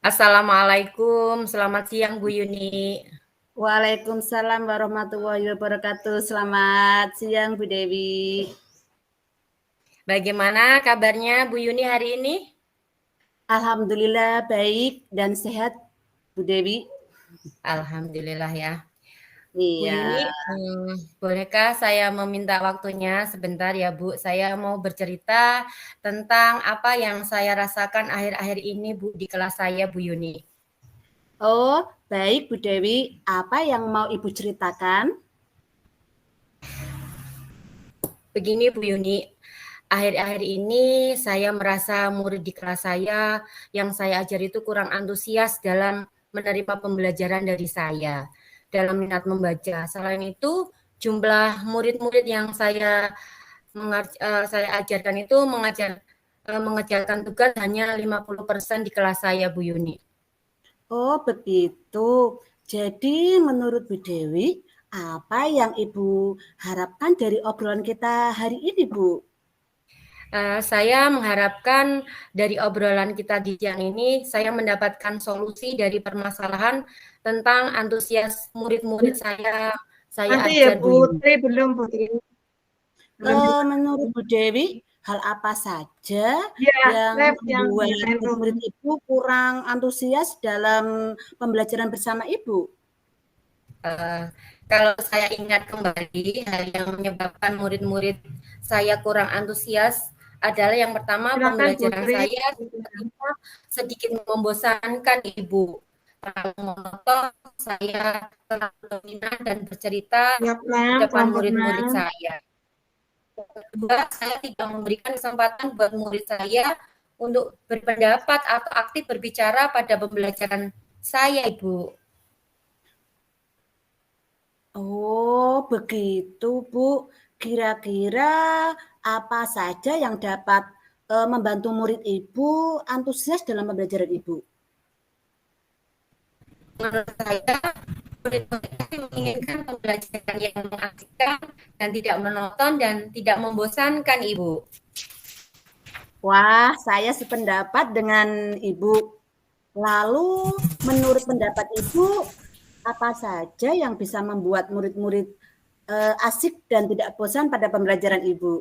Assalamualaikum, selamat siang Bu Yuni. Waalaikumsalam warahmatullahi wabarakatuh. Selamat siang Bu Dewi. Bagaimana kabarnya Bu Yuni hari ini? Alhamdulillah baik dan sehat Bu Dewi. Alhamdulillah ya. Bu Iya. Yuni, bolehkah saya meminta waktunya sebentar ya Bu? Saya mau bercerita tentang apa yang saya rasakan akhir-akhir ini Bu di kelas saya Bu Yuni. Oh, baik Bu Dewi. Apa yang mau Ibu ceritakan? Begini Bu Yuni, akhir-akhir ini saya merasa murid di kelas saya yang saya ajar itu kurang antusias dalam menerima pembelajaran dari saya, dalam minat membaca. Selain itu, jumlah murid-murid yang saya ajarkan itu mengerjakan tugas hanya 50% di kelas saya, Bu Yuni. Oh, begitu. Jadi menurut Bu Dewi, apa yang Ibu harapkan dari obrolan kita hari ini, Bu? Saya mengharapkan dari obrolan kita di siang ini, saya mendapatkan solusi dari permasalahan tentang antusias murid-murid saya Nanti ya ajar Bu Yuni. Putri, belum Putri. Menurut Bu Dewi, hal apa saja Ya, yang yang membuat murid Ibu kurang antusias dalam pembelajaran bersama Ibu? Kalau saya ingat kembali, hal yang menyebabkan murid-murid saya kurang antusias adalah yang pertama Silakan, pembelajaran Putri. saya sedikit membosankan Ibu. Terlalu monoton, saya terlalu dominan dan bercerita di depan murid-murid saya. Kedua, saya tidak memberikan kesempatan buat murid saya untuk berpendapat atau aktif berbicara pada pembelajaran saya, Ibu. Oh, begitu, Bu. Kira-kira apa saja yang dapat membantu murid Ibu antusias dalam pembelajaran Ibu? Menurut saya, murid-murid menginginkan pembelajaran yang mengasihkan dan tidak menonton dan tidak membosankan, Ibu. Wah, saya sependapat dengan Ibu. Lalu, menurut pendapat Ibu, apa saja yang bisa membuat murid-murid asik dan tidak bosan pada pembelajaran Ibu?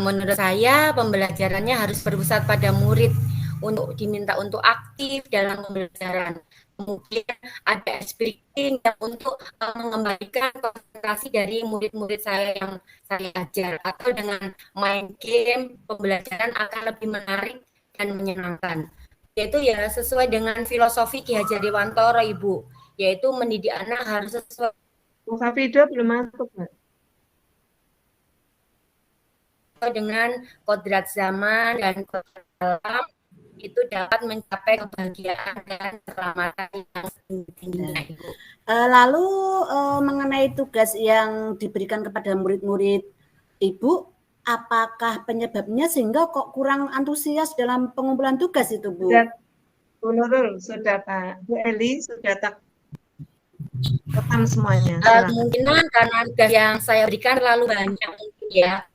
Menurut saya, pembelajarannya harus berpusat pada murid untuk diminta untuk aktif dalam pembelajaran. Kemudian ada speaking untuk mengembalikan konsentrasi dari murid-murid saya yang saya ajar, atau dengan main game, pembelajaran akan lebih menarik dan menyenangkan. Yaitu ya sesuai dengan filosofi Ki Hajar Dewantara, Ibu, yaitu mendidik anak harus sesuai. Buka video belum masuk, Mbak. Dengan kodrat zaman dan kodrat alam itu dapat mencapai kebahagiaan dan keselamatan yang tinggi-tingginya, Ibu. Lalu mengenai tugas yang diberikan kepada murid-murid Ibu, apakah penyebabnya sehingga kok kurang antusias dalam pengumpulan tugas itu, Bu? Sudah, Bu Nurul, sudah Pak. Bu Eli, sudah tak rekam semuanya. Kemungkinan karena tugas yang saya berikan terlalu banyak mungkin ya,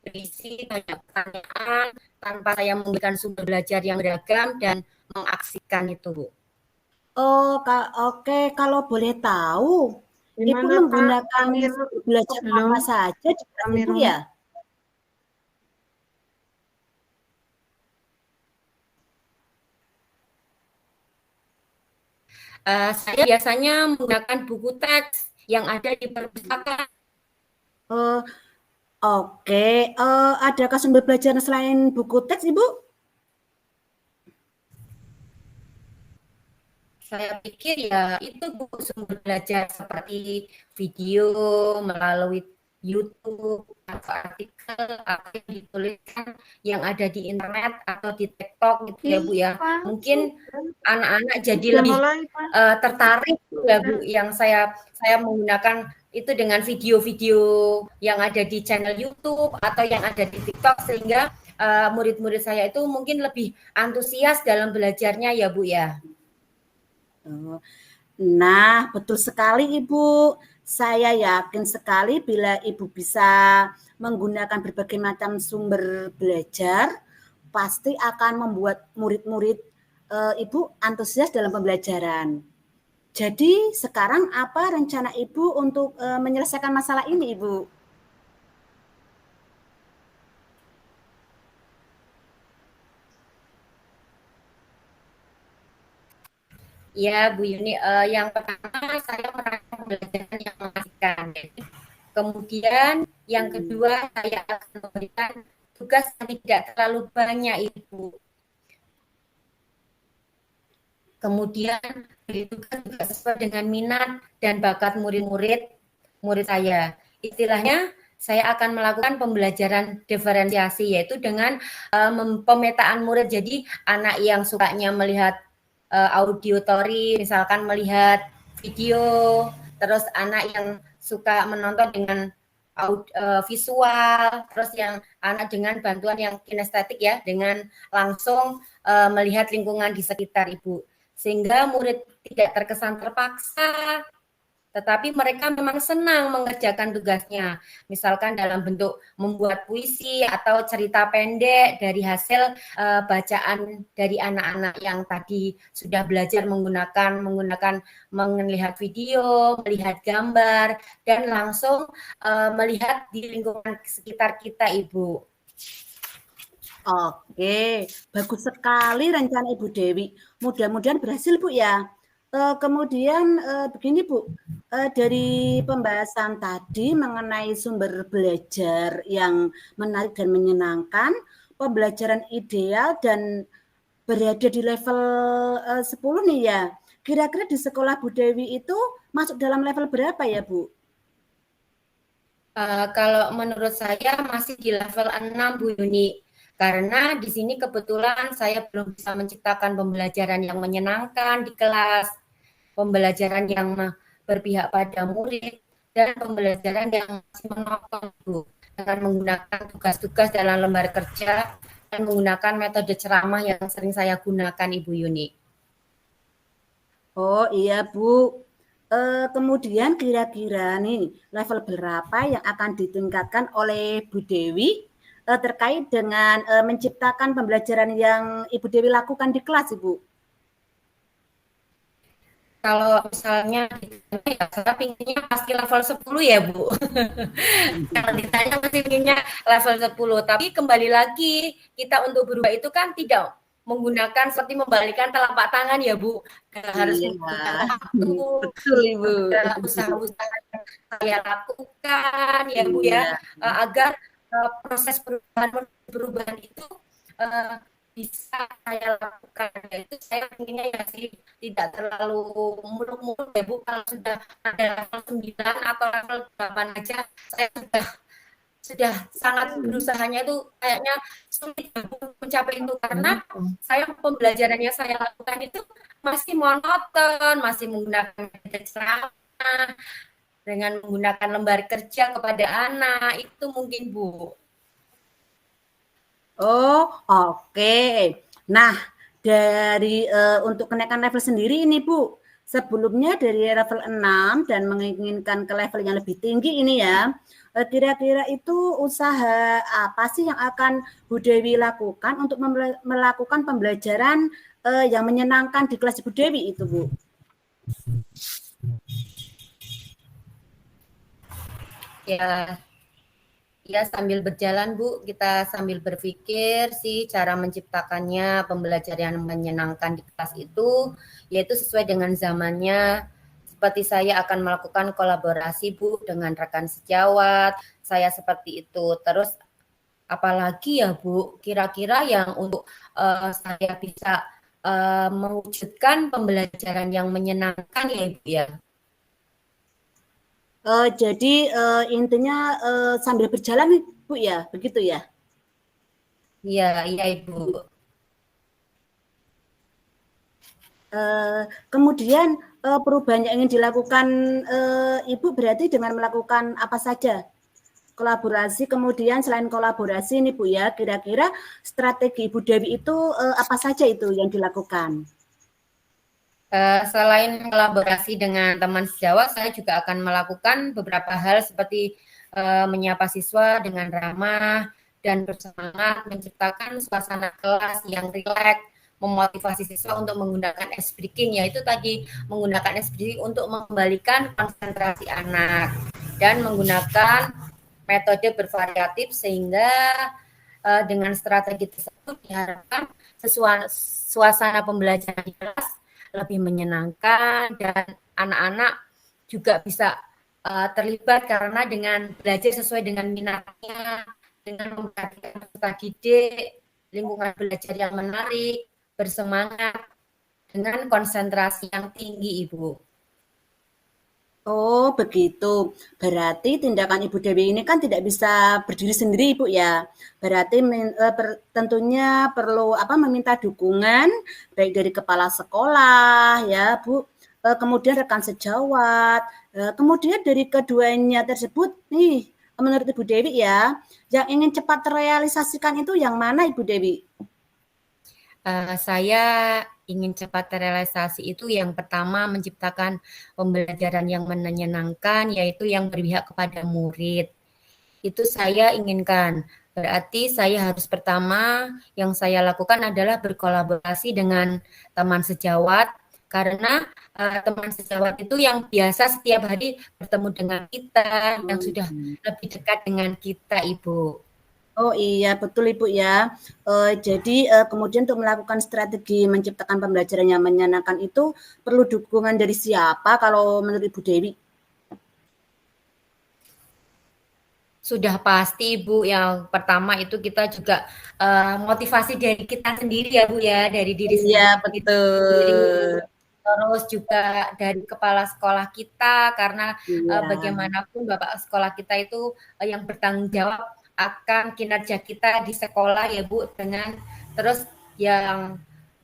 berisi banyak pertanyaan tanpa saya memberikan sumber belajar yang beragam dan mengaksikan itu, Bu. Oh, oke. Kalau boleh tahu, Ibu menggunakan belajar apa saja di kelas itu ya? Saya biasanya menggunakan buku teks yang ada di perpustakaan. Oke. Adakah sumber belajar selain buku teks, Ibu? Saya pikir ya itu buku sumber belajar seperti video melalui YouTube atau artikel apa yang dituliskan yang ada di internet atau di TikTok gitu ya Bu ya. Mungkin anak-anak jadi lebih tertarik ya Bu, yang saya menggunakan itu dengan video-video yang ada di channel YouTube atau yang ada di TikTok, sehingga murid-murid saya itu mungkin lebih antusias dalam belajarnya ya Bu ya. Nah, betul sekali Ibu. Saya yakin sekali bila Ibu bisa menggunakan berbagai macam sumber belajar pasti akan membuat murid-murid Ibu antusias dalam pembelajaran. Jadi sekarang apa rencana Ibu untuk menyelesaikan masalah ini, Ibu? Ya, Bu Yuni, yang pertama saya merasakan pembelajaran yang mengasihkan. Kemudian yang kedua saya akan memberikan tugas yang tidak terlalu banyak, Ibu. Kemudian tugas juga sesuai dengan minat dan bakat murid saya. Istilahnya saya akan melakukan pembelajaran diferensiasi, yaitu dengan pemetaan murid. Jadi anak yang sukanya melihat audiotori, misalkan melihat video, terus anak yang suka menonton dengan visual, terus yang anak dengan bantuan yang kinestetik ya, dengan langsung melihat lingkungan di sekitar Ibu. Sehingga murid tidak terkesan terpaksa, tetapi mereka memang senang mengerjakan tugasnya. Misalkan dalam bentuk membuat puisi atau cerita pendek dari hasil bacaan dari anak-anak yang tadi sudah belajar menggunakan melihat video, melihat gambar, dan langsung melihat di lingkungan sekitar kita, Ibu. Oke, bagus sekali rencana Ibu Dewi. Mudah-mudahan berhasil, Bu ya. Kemudian begini Bu, dari pembahasan tadi mengenai sumber belajar yang menarik dan menyenangkan, pembelajaran ideal dan berada di level 10 nih ya. Kira-kira di sekolah Bu Dewi itu masuk dalam level berapa ya Bu? Kalau menurut saya masih di level 6 Bu Yuni. Karena di sini kebetulan saya belum bisa menciptakan pembelajaran yang menyenangkan di kelas, pembelajaran yang berpihak pada murid, dan pembelajaran yang masih monoton, Bu, dengan menggunakan tugas-tugas dalam lembar kerja dan menggunakan metode ceramah yang sering saya gunakan, Ibu Yuni. Oh iya Bu, kemudian kira-kira nih level berapa yang akan ditingkatkan oleh Bu Dewi terkait dengan menciptakan pembelajaran yang Ibu Dewi lakukan di kelas, Ibu? Kalau misalnya ya, saya pinginnya pasti level 10 ya, Bu. Kalau ditanya masih pinginnya level 10. Tapi kembali lagi, kita untuk berubah itu kan tidak menggunakan seperti membalikan telapak tangan ya, Bu. Harus menggunakan waktu, Betul, Ibu. usaha-usaha yang saya lakukan ya, Bu ya, agar proses perubahan itu bisa saya lakukan. Itu saya inginnya ya sih tidak terlalu muluk-muluk ya Bu. Kalau sudah ada level 9 atau level 8 aja saya sudah sangat berusahanya itu kayaknya sulit mencapai itu karena saya pembelajarannya saya lakukan itu masih monoton, masih menggunakan metode ceramah dengan menggunakan lembar kerja kepada anak itu mungkin Bu. Oh, oke. Nah, dari untuk kenaikan level sendiri ini, Bu. Sebelumnya dari level 6 dan menginginkan ke level yang lebih tinggi ini ya. Kira-kira itu usaha apa sih yang akan Bu Dewi lakukan untuk melakukan pembelajaran yang menyenangkan di kelas Bu Dewi itu, Bu? Ya, sambil berjalan Bu, kita sambil berpikir sih cara menciptakannya pembelajaran yang menyenangkan di kelas itu, yaitu sesuai dengan zamannya. Seperti saya akan melakukan kolaborasi Bu dengan rekan sejawat, saya seperti itu. Terus apalagi ya Bu, kira-kira yang untuk saya bisa mewujudkan pembelajaran yang menyenangkan ya Ibu ya. Jadi intinya sambil berjalan Bu ya, begitu ya? Iya, iya Ibu. Kemudian perubahan yang ingin dilakukan Ibu berarti dengan melakukan apa saja? Kolaborasi, kemudian selain kolaborasi nih Bu ya, kira-kira strategi Ibu Dewi itu apa saja itu yang dilakukan? Selain kolaborasi dengan teman sejawat, saya juga akan melakukan beberapa hal seperti menyapa siswa dengan ramah, dan bersemangat, menciptakan suasana kelas yang rileks, memotivasi siswa untuk menggunakan ice breaking, yaitu tadi menggunakan ice breaking untuk mengembalikan konsentrasi anak dan menggunakan metode bervariatif sehingga dengan strategi tersebut diharapkan suasana pembelajaran di kelas lebih menyenangkan dan anak-anak juga bisa terlibat karena dengan belajar sesuai dengan minatnya, dengan memperhatikan peserta didik, lingkungan belajar yang menarik, bersemangat, dengan konsentrasi yang tinggi, Ibu. Oh, begitu. Berarti tindakan Ibu Dewi ini kan tidak bisa berdiri sendiri, Ibu ya. Berarti tentunya perlu meminta dukungan baik dari kepala sekolah ya, Bu. Kemudian rekan sejawat. Kemudian dari keduanya tersebut nih, menurut Ibu Dewi ya, yang ingin cepat terrealisasikan itu yang mana, Ibu Dewi? Saya ingin cepat terrealisasi itu yang pertama menciptakan pembelajaran yang menyenangkan, yaitu yang berpihak kepada murid. Itu saya inginkan. Berarti saya harus pertama yang saya lakukan adalah berkolaborasi dengan teman sejawat, karena teman sejawat itu yang biasa setiap hari bertemu dengan kita, yang sudah lebih dekat dengan kita, Ibu. Oh iya, betul Ibu ya. Jadi kemudian untuk melakukan strategi menciptakan pembelajaran yang menyenangkan itu perlu dukungan dari siapa kalau menurut Ibu Dewi? Sudah pasti Bu, yang pertama itu kita juga motivasi dari kita sendiri ya Bu ya, dari diri Iya, sendiri. betul. Terus juga dari kepala sekolah kita, karena Iya. bagaimanapun Bapak sekolah kita itu yang bertanggung jawab akan kinerja kita di sekolah ya Bu, dengan terus yang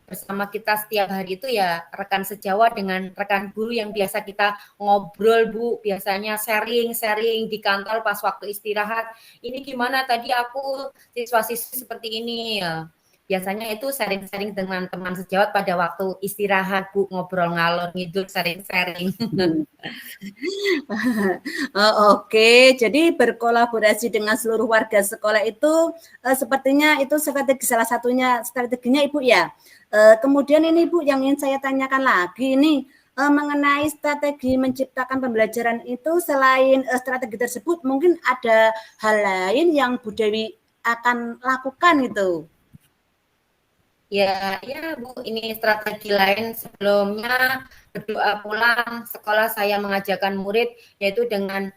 bersama kita setiap hari itu ya rekan sejawat dengan rekan guru yang biasa kita ngobrol Bu, biasanya sharing di kantor pas waktu istirahat. Ini gimana tadi aku siswa-siswi seperti ini ya. Biasanya itu sharing dengan teman sejawat pada waktu istirahat Bu, ngobrol ngalor ngidul sharing. Oke, jadi berkolaborasi dengan seluruh warga sekolah itu sepertinya itu salah satunya strateginya Ibu ya. Kemudian ini Bu yang ingin saya tanyakan lagi ini mengenai strategi menciptakan pembelajaran itu selain strategi tersebut mungkin ada hal lain yang Bu Dewi akan lakukan gitu. Ya Bu, ini strategi lain sebelumnya berdoa pulang sekolah saya mengajarkan murid yaitu dengan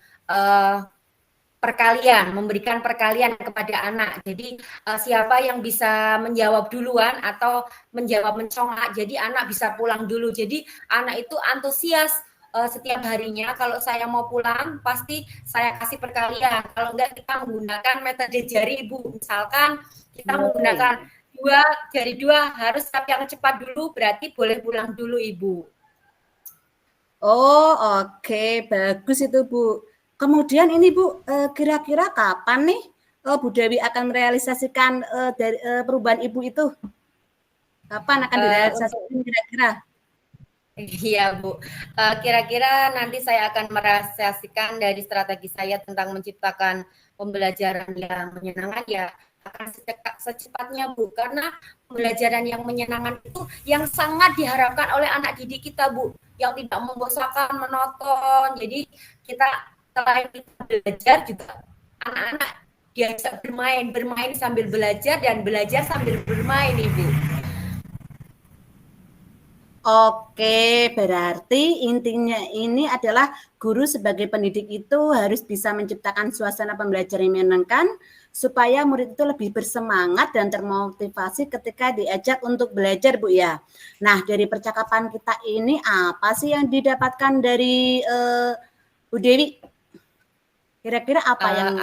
perkalian, memberikan perkalian kepada anak. Jadi siapa yang bisa menjawab duluan atau menjawab mencongak, jadi anak bisa pulang dulu. Jadi anak itu antusias setiap harinya. Kalau saya mau pulang, pasti saya kasih perkalian. Kalau enggak, kita menggunakan metode jari, Ibu. Misalkan kita menggunakan jari dua harus tap yang cepat dulu, berarti boleh pulang dulu, Ibu. Oh, oke, bagus itu Bu. Kemudian ini Bu, kira-kira kapan nih Bu Dewi akan merealisasikan dari perubahan Ibu itu? Kapan akan direalisasikan kira-kira? Iya Bu, kira-kira nanti saya akan merealisasikan dari strategi saya tentang menciptakan pembelajaran yang menyenangkan ya akan secepatnya Bu, karena pembelajaran yang menyenangkan itu yang sangat diharapkan oleh anak didik kita Bu, yang tidak membosankan menonton. Jadi kita selain kita belajar juga anak-anak diajak bermain sambil belajar dan belajar sambil bermain Ibu. Oke, berarti intinya ini adalah guru sebagai pendidik itu harus bisa menciptakan suasana pembelajaran yang menyenangkan supaya murid itu lebih bersemangat dan termotivasi ketika diajak untuk belajar, Bu ya. Nah, dari percakapan kita ini apa sih yang didapatkan dari Bu Dewi? Kira-kira apa yang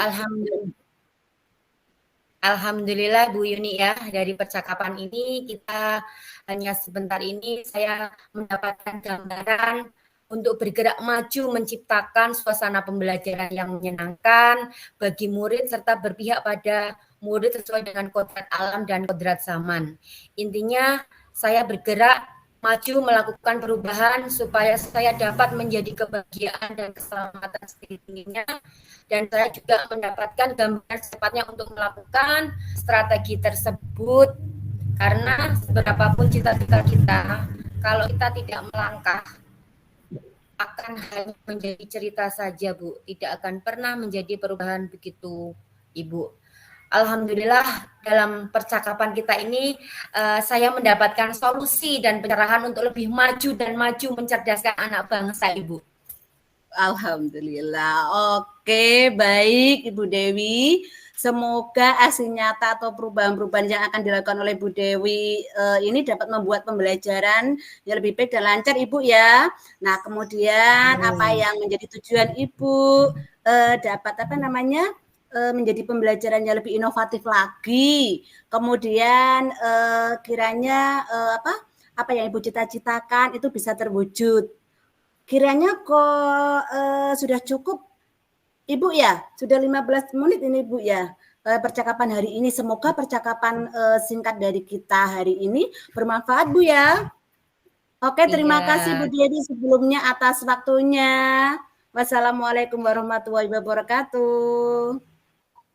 Alhamdulillah Bu Yuni ya, dari percakapan ini kita hanya sebentar ini saya mendapatkan gambaran untuk bergerak maju menciptakan suasana pembelajaran yang menyenangkan bagi murid serta berpihak pada murid sesuai dengan kodrat alam dan kodrat zaman. Intinya saya bergerak maju melakukan perubahan supaya saya dapat menjadi kebahagiaan dan keselamatan setinggi-tingginya, dan saya juga mendapatkan gambaran secepatnya untuk melakukan strategi tersebut. Karena seberapapun cita-cita kita, kalau kita tidak melangkah, akan hanya menjadi cerita saja, Bu. Tidak akan pernah menjadi perubahan begitu, Ibu. Alhamdulillah dalam percakapan kita ini saya mendapatkan solusi dan pencerahan untuk lebih maju dan maju mencerdaskan anak bangsa, Ibu. Alhamdulillah. Oke, baik Ibu Dewi. Semoga aksi nyata atau perubahan-perubahan yang akan dilakukan oleh Bu Dewi ini dapat membuat pembelajaran yang lebih baik dan lancar, Ibu ya. Nah, kemudian apa yang menjadi tujuan Ibu dapat menjadi pembelajaran yang lebih inovatif lagi. Kemudian kiranya apa yang Ibu cita-citakan itu bisa terwujud. Kiranya kok sudah cukup Ibu ya, sudah 15 menit ini Bu ya percakapan hari ini. Semoga percakapan singkat dari kita hari ini bermanfaat Bu ya. Oke, terima kasih Bu Dewi sebelumnya atas waktunya. Wassalamualaikum warahmatullahi wabarakatuh.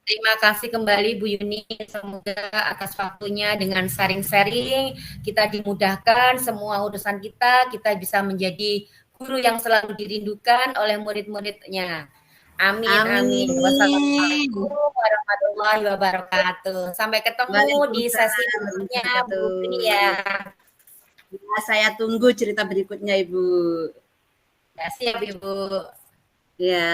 Terima kasih kembali Bu Yuni, semoga atas waktunya dengan sharing-sharing kita dimudahkan semua urusan kita bisa menjadi guru yang selalu dirindukan oleh murid-muridnya. Amin, amin. Wassalamualaikum warahmatullahi wabarakatuh. Sampai ketemu di sesi berikutnya, Bu Yuni ya. Ya, saya tunggu cerita berikutnya, Ibu. Ya, siap, Ibu. Ya.